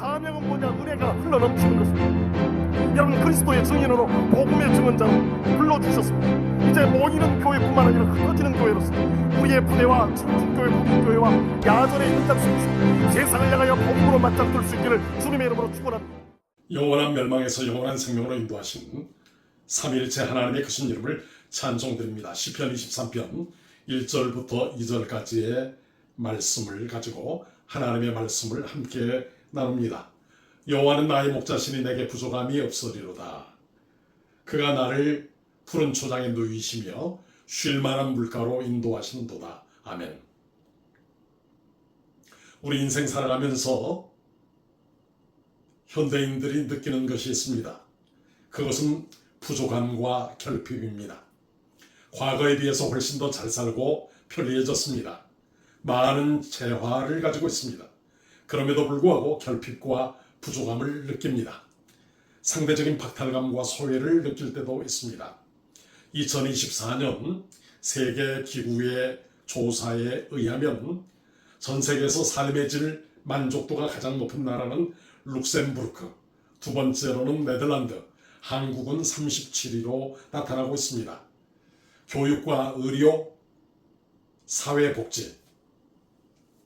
사명은 뭐냐? 은혜가 흘러넘치는 것입니다. 여러분, 그리스도의 증인으로 복음의 증언자로 불러주셨습니다. 이제 모이는 교회뿐만 아니라 흩어지는 교회로서 우리의 부대와 청중교회, 북교회와 야전의 현장 속에서 세상을 향하여 복음으로 맞닥뜨릴 수 있기를 주님의 이름으로 축원합니다. 영원한 멸망에서 영원한 생명으로 인도하신 삼위일체 하나님의 크신 이름을 찬송드립니다. 시편 23편 1절부터 2절까지의 말씀을 가지고 하나님의 말씀을 함께 나눕니다. 여호와는 나의 목자시니 내게 부족함이 없으리로다. 그가 나를 푸른 초장에 누이시며 쉴만한 물가로 인도하신도다. 아멘. 우리 인생 살아가면서 현대인들이 느끼는 것이 있습니다. 그것은 부족함과 결핍입니다. 과거에 비해서 훨씬 더 잘 살고 편리해졌습니다. 많은 재화를 가지고 있습니다. 그럼에도 불구하고 결핍과 부족함을 느낍니다. 상대적인 박탈감과 소외를 느낄 때도 있습니다. 2024년 세계기구의 조사에 의하면 전 세계에서 삶의 질 만족도가 가장 높은 나라는 룩셈부르크, 두 번째로는 네덜란드, 한국은 37위로 나타나고 있습니다. 교육과 의료, 사회복지,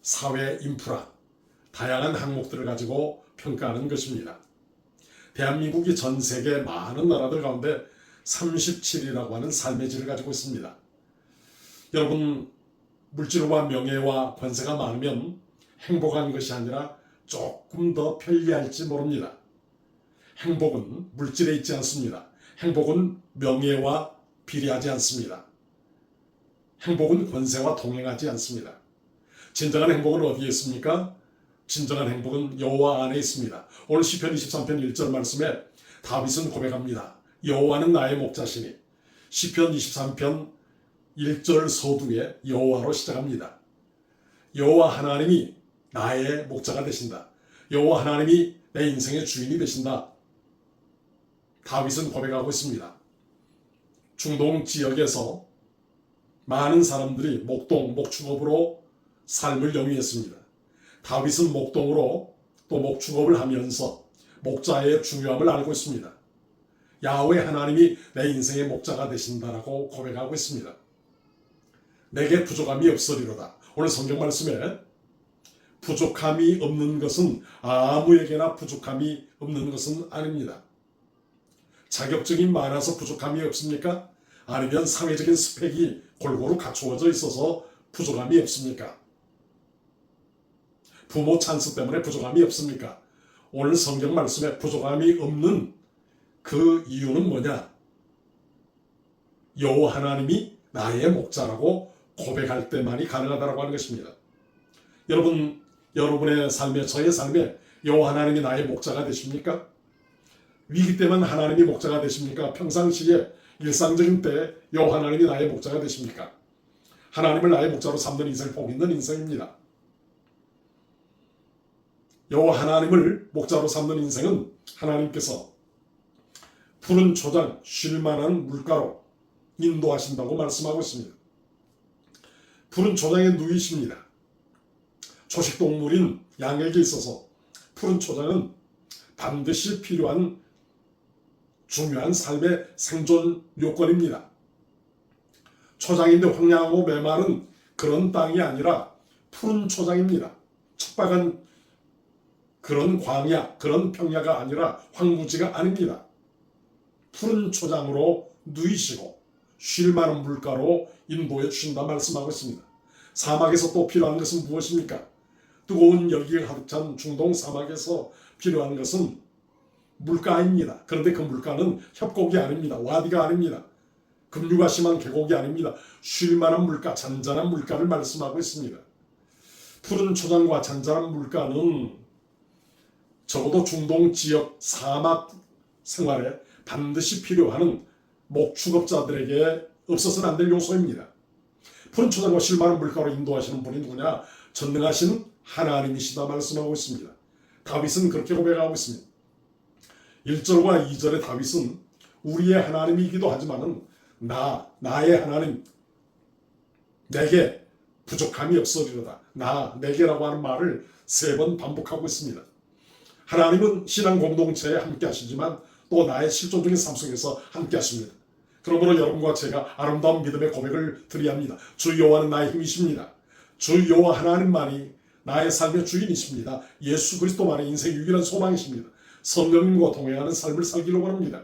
사회 인프라, 다양한 항목들을 가지고 평가하는 것입니다. 대한민국이 전 세계 많은 나라들 가운데 37위라고 하는 삶의 질을 가지고 있습니다. 여러분, 물질과 명예와 권세가 많으면 행복한 것이 아니라 조금 더 편리할지 모릅니다. 행복은 물질에 있지 않습니다. 행복은 명예와 비례하지 않습니다. 행복은 권세와 동행하지 않습니다. 진정한 행복은 어디에 있습니까? 진정한 행복은 여호와 안에 있습니다. 오늘 시편 23편 1절 말씀에 다윗은 고백합니다. 여호와는 나의 목자시니. 시편 23편 1절 서두에 여호와로 시작합니다. 여호와 하나님이 나의 목자가 되신다. 여호와 하나님이 내 인생의 주인이 되신다. 다윗은 고백하고 있습니다. 중동 지역에서 많은 사람들이 목동, 목축업으로 삶을 영위했습니다. 다윗은 목동으로 또 목축업을 하면서 목자의 중요함을 알고 있습니다. 야훼 하나님이 내 인생의 목자가 되신다라고 고백하고 있습니다. 내게 부족함이 없으리로다. 오늘 성경 말씀에 부족함이 없는 것은 아무에게나 부족함이 없는 것은 아닙니다. 자격증이 많아서 부족함이 없습니까? 아니면 사회적인 스펙이 골고루 갖추어져 있어서 부족함이 없습니까? 부모 찬스 때문에 부족함이 없습니까? 오늘 성경 말씀에 부족함이 없는 그 이유는 뭐냐? 여호와 하나님이 나의 목자라고 고백할 때만이 가능하다고 하는 것입니다. 여러분의 삶에, 저의 삶에 여호와 하나님이 나의 목자가 되십니까? 위기 때만 하나님이 목자가 되십니까? 평상시에 일상적인 때 여호와 하나님이 나의 목자가 되십니까? 하나님을 나의 목자로 삼는 인생, 복 있는 인생입니다. 여호와 하나님을 목자로 삼는 인생은 하나님께서 푸른 초장, 쉴만한 물가로 인도하신다고 말씀하고 있습니다. 푸른 초장에 누이십니다. 초식동물인 양에게 있어서 푸른 초장은 반드시 필요한 중요한 삶의 생존 요건입니다. 초장인데 황량하고 메마른 그런 땅이 아니라 푸른 초장입니다. 척박한 그런 광야, 그런 평야가 아니라 황무지가 아닙니다. 푸른 초장으로 누이시고 쉴만한 물가로 인도해 주신다 말씀하고 있습니다. 사막에서 또 필요한 것은 무엇입니까? 뜨거운 열기가 가득 찬 중동 사막에서 필요한 것은 물가입니다. 그런데 그 물가는 협곡이 아닙니다. 와디가 아닙니다. 급류가 심한 계곡이 아닙니다. 쉴만한 물가, 잔잔한 물가를 말씀하고 있습니다. 푸른 초장과 잔잔한 물가는 적어도 중동 지역 사막 생활에 반드시 필요한 목축업자들에게 없어서는 안 될 요소입니다. 푸른 초장과 쉴만한 물가로 인도하시는 분이 누구냐? 전능하신 하나님이시다 말씀하고 있습니다. 다윗은 그렇게 고백하고 있습니다. 1절과 2절의 다윗은 우리의 하나님이기도 하지만 나의 하나님, 내게 부족함이 없으리로다. 내게라고 하는 말을 3번 반복하고 있습니다. 하나님은 신앙 공동체에 함께 하시지만 또 나의 실존적인 삶 속에서 함께 하십니다. 그러므로 여러분과 제가 아름다운 믿음의 고백을 드려야 합니다. 주 여호와는 나의 힘이십니다. 주 여호와 하나님만이 나의 삶의 주인이십니다. 예수 그리스도만이 인생의 유일한 소망이십니다. 성령님과 동행하는 삶을 살기를 원합니다.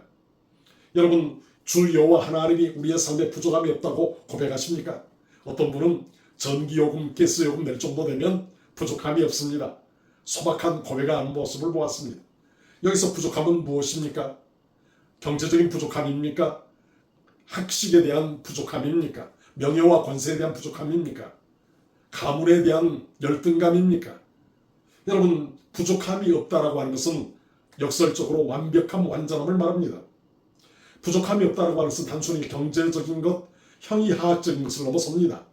여러분, 주 여호와 하나님이 우리의 삶에 부족함이 없다고 고백하십니까? 어떤 분은 전기요금, 가스요금 낼 정도 되면 부족함이 없습니다. 소박한 고백하는 모습을 보았습니다. 여기서 부족함은 무엇입니까? 경제적인 부족함입니까? 학식에 대한 부족함입니까? 명예와 권세에 대한 부족함입니까? 가문에 대한 열등감입니까? 여러분, 부족함이 없다라고 하는 것은 역설적으로 완벽함, 완전함을 말합니다. 부족함이 없다라고 하는 것은 단순히 경제적인 것, 형이하학적인 것을 넘어섭니다.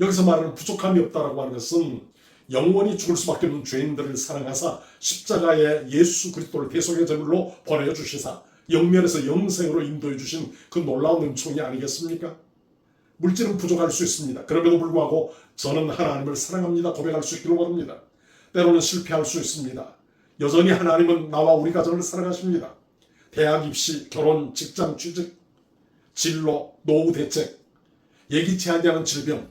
여기서 말하는 부족함이 없다라고 하는 것은 영원히 죽을 수밖에 없는 죄인들을 사랑하사 십자가에 예수 그리스도를 대속의 제물로 보내주시사 영면에서 영생으로 인도해 주신 그 놀라운 은총이 아니겠습니까? 물질은 부족할 수 있습니다. 그럼에도 불구하고 저는 하나님을 사랑합니다 고백할 수 있기를 원합니다. 때로는 실패할 수 있습니다. 여전히 하나님은 나와 우리 가정을 사랑하십니다. 대학 입시, 결혼, 직장 취직, 진로, 노후 대책, 예기치 아니하는 질병,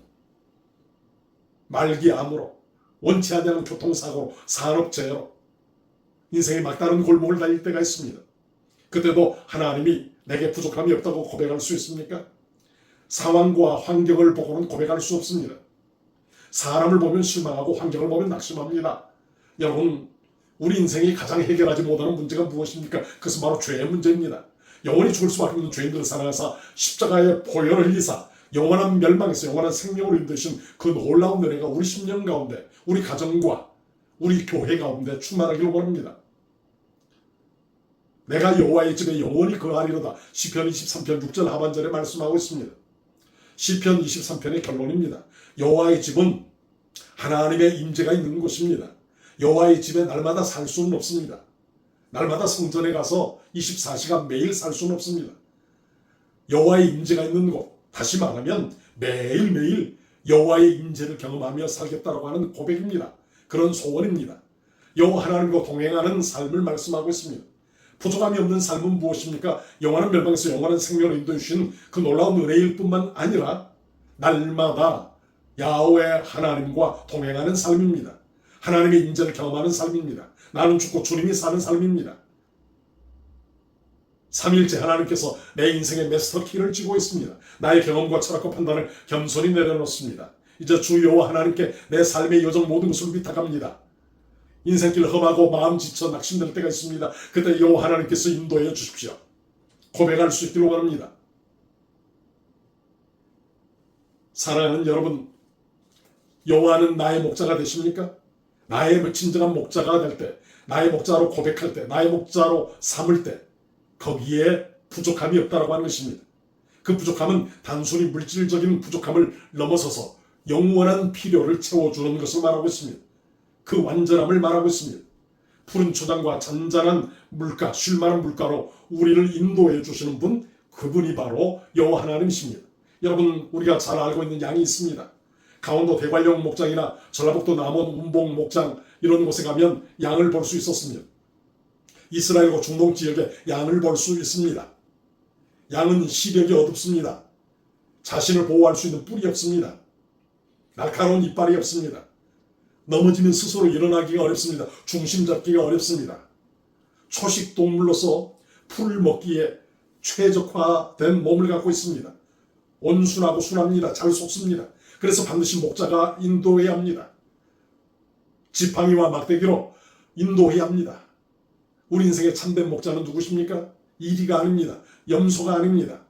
말기 암으로, 원치 아니하는 교통사고로, 산업재해로 인생의 막다른 골목을 달릴 때가 있습니다. 그때도 하나님이 내게 부족함이 없다고 고백할 수 있습니까? 상황과 환경을 보고는 고백할 수 없습니다. 사람을 보면 실망하고 환경을 보면 낙심합니다. 여러분, 우리 인생이 가장 해결하지 못하는 문제가 무엇입니까? 그것은 바로 죄의 문제입니다. 영원히 죽을 수밖에 없는 죄인들을 사랑하사 십자가의 보혈을 흘리사 영원한 멸망에서 영원한 생명으로 인도하신 그 놀라운 은혜가 우리 심령 가운데, 우리 가정과 우리 교회 가운데 충만하기를 원합니다. 내가 여호와의 집에 영원히 거하리로다. 시편 23편 6절 하반절에 말씀하고 있습니다. 시편 23편의 결론입니다. 여호와의 집은 하나님의 임재가 있는 곳입니다. 여호와의 집에 날마다 살 수는 없습니다. 날마다 성전에 가서 24시간 매일 살 수는 없습니다. 여호와의 임재가 있는 곳, 다시 말하면 매일매일 여호와의 임재를 경험하며 살겠다고 하는 고백입니다. 그런 소원입니다. 여호와 하나님과 동행하는 삶을 말씀하고 있습니다. 부족함이 없는 삶은 무엇입니까? 영원한 멸망에서 영원한 생명을 인도해 주시는 그 놀라운 은혜일 뿐만 아니라 날마다 야훼 하나님과 동행하는 삶입니다. 하나님의 임재를 경험하는 삶입니다. 나는 죽고 주님이 사는 삶입니다. 삼일째 하나님께서 내 인생의 마스터키를 쥐고 있습니다. 나의 경험과 철학과 판단을 겸손히 내려놓습니다. 이제 주 여호와 하나님께 내 삶의 여정 모든 것을 위탁합니다. 인생길 험하고 마음 지쳐 낙심될 때가 있습니다. 그때 여호와 하나님께서 인도해 주십시오. 고백할 수 있기를 원합니다. 사랑하는 여러분, 여호와는 나의 목자가 되십니까? 나의 진정한 목자가 될 때, 나의 목자로 고백할 때, 나의 목자로 삼을 때 거기에 부족함이 없다라고 하는 것입니다. 그 부족함은 단순히 물질적인 부족함을 넘어서서 영원한 필요를 채워주는 것을 말하고 있습니다. 그 완전함을 말하고 있습니다. 푸른 초장과 잔잔한 물가, 쉴만한 물가로 우리를 인도해 주시는 분, 그분이 바로 여호와 하나님이십니다. 여러분, 우리가 잘 알고 있는 양이 있습니다. 강원도 대관령 목장이나 전라북도 남원 운봉 목장 이런 곳에 가면 양을 볼 수 있었습니다. 이스라엘과 중동 지역에 양을 볼 수 있습니다. 양은 시력이 어둡습니다. 자신을 보호할 수 있는 뿔이 없습니다. 날카로운 이빨이 없습니다. 넘어지면 스스로 일어나기가 어렵습니다. 중심 잡기가 어렵습니다. 초식 동물로서 풀을 먹기에 최적화된 몸을 갖고 있습니다. 온순하고 순합니다. 잘 속습니다. 그래서 반드시 목자가 인도해야 합니다. 지팡이와 막대기로 인도해야 합니다. 우리 인생의 참된 목자는 누구십니까? 이리가 아닙니다. 염소가 아닙니다.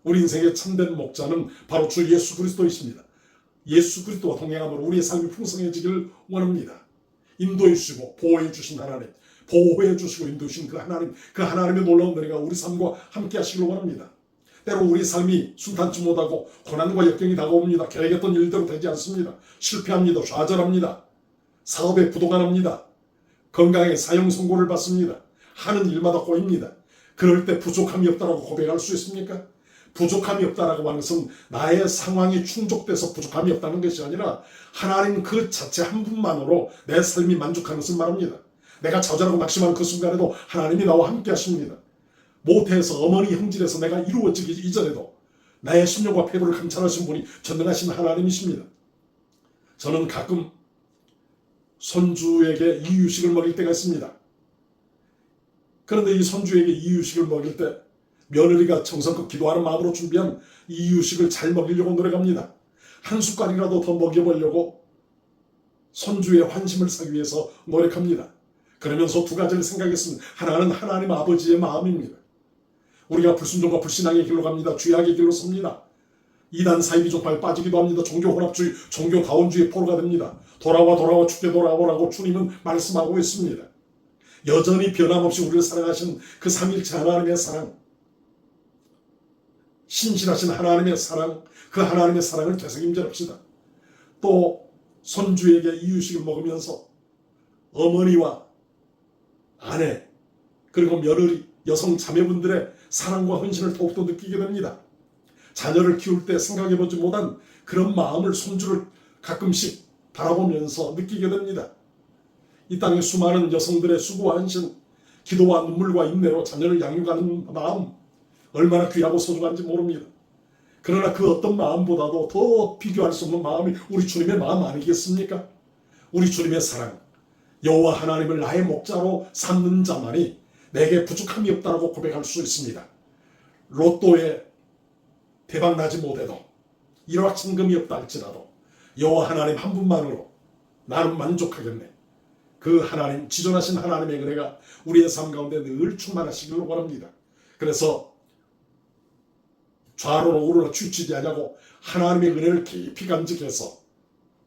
우리 인생의 참된 목자는 바로 주 예수 그리스도이십니다. 예수 그리스도와 동행함으로 우리의 삶이 풍성해지기를 원합니다. 인도해 주시고 보호해 주신 하나님, 보호해 주시고 인도해 주신 그 하나님, 그 하나님의 놀라운 은혜가 우리 삶과 함께 하시기를 원합니다. 때로 우리 삶이 순탄치 못하고 고난과 역경이 다가옵니다. 계획했던 일대로 되지 않습니다. 실패합니다. 좌절합니다. 사업에 부도가 납니다. 건강에 사형 선고를 받습니다. 하는 일마다 꼬입니다. 그럴 때 부족함이 없다라고 고백할 수 있습니까? 부족함이 없다라고 하는 것은 나의 상황이 충족돼서 부족함이 없다는 것이 아니라 하나님 그 자체 한 분만으로 내 삶이 만족하는 것을 말합니다. 내가 좌절하고 낙심하는 그 순간에도 하나님이 나와 함께 하십니다. 모태에서 어머니 형질에서 내가 이루어지기 이전에도 나의 심령과 폐부를 감찰하신 분이 전능하신 하나님이십니다. 저는 가끔 손주에게 이유식을 먹일 때가 있습니다. 그런데 이 손주에게 이유식을 먹일 때 며느리가 정성껏 기도하는 마음으로 준비한 이유식을 잘 먹이려고 노력합니다. 한 숟갈이라도 더 먹여보려고 손주의 환심을 사기 위해서 노력합니다. 그러면서 두 가지를 생각했습니다. 하나는 하나님 아버지의 마음입니다. 우리가 불순종과 불신앙의 길로 갑니다. 죄악의 길로 섭니다. 이단 사이비 종파에 빠지기도 합니다. 종교 혼합주의, 종교 다원주의 포로가 됩니다. 돌아와 주께 돌아오라고 주님은 말씀하고 있습니다. 여전히 변함없이 우리를 사랑하신 그 삼일체 하나님의 사랑, 신실하신 하나님의 사랑, 그 하나님의 사랑을 되새김질합시다. 또 손주에게 이유식을 먹으면서 어머니와 아내 그리고 며느리, 여성 자매분들의 사랑과 헌신을 더욱더 느끼게 됩니다. 자녀를 키울 때 생각해보지 못한 그런 마음을 손주를 가끔씩 바라보면서 느끼게 됩니다. 이 땅의 수많은 여성들의 수고와 헌신, 기도와 눈물과 인내로 자녀를 양육하는 마음, 얼마나 귀하고 소중한지 모릅니다. 그러나 그 어떤 마음보다도 더 비교할 수 없는 마음이 우리 주님의 마음 아니겠습니까? 우리 주님의 사랑, 여호와 하나님을 나의 목자로 삼는 자만이 내게 부족함이 없다고 고백할 수 있습니다. 로또에 대박 나지 못해도 일확천금이 없다 할지라도 여호와 하나님 한 분만으로 나는 만족하겠네. 그 하나님, 지존하신 하나님의 은혜가 우리의 삶 가운데 늘 충만하시기를 원합니다. 그래서 좌로나 우로나 치우치지 않냐고 하나님의 은혜를 깊이 간직해서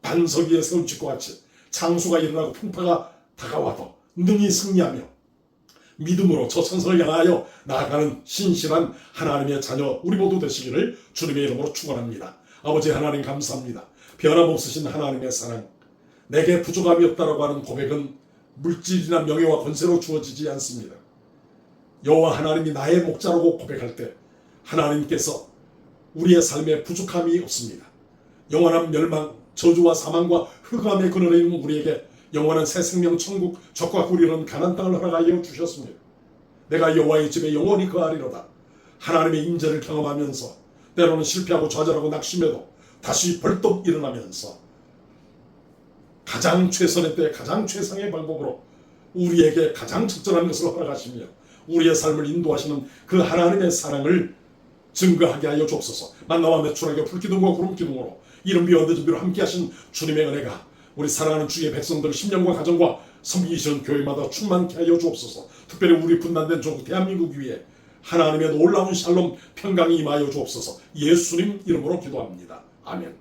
반석 위에 세운 집과 같이 장수가 일어나고 풍파가 다가와도 능히 승리하며 믿음으로 저 천성을 향하여 나아가는 신실한 하나님의 자녀 우리 모두 되시기를 주님의 이름으로 축원합니다. 아버지 하나님 감사합니다. 변함없으신 하나님의 사랑, 내게 부족함이 없다라고 하는 고백은 물질이나 명예와 권세로 주어지지 않습니다. 여호와 하나님이 나의 목자라고 고백할 때 하나님께서 우리의 삶에 부족함이 없습니다. 영원한 멸망, 저주와 사망과 흑암의 그늘에 있는 우리에게 영원한 새 생명 천국 적과 꿀이라는 가나안 땅을 허락하여 주셨습니다. 내가 여호와의 집에 영원히 거하리로다. 하나님의 임재를 경험하면서 때로는 실패하고 좌절하고 낙심해도 다시 벌떡 일어나면서 가장 최선의 때 가장 최상의 방법으로 우리에게 가장 적절한 것을 허락하시며 우리의 삶을 인도하시는 그 하나님의 사랑을 증거하게 하여 주옵소서. 만나와 매출하게 불기둥과 구름기둥으로 이름 비와 늦은 비로 함께하신 주님의 은혜가 우리 사랑하는 주의 백성들 심령과 가정과 섬기시는 교회마다 충만케 하여 주옵소서. 특별히 우리 분단된 조국 대한민국 위에 하나님의 놀라운 샬롬 평강이 임하여 주옵소서. 예수님 이름으로 기도합니다. 아멘.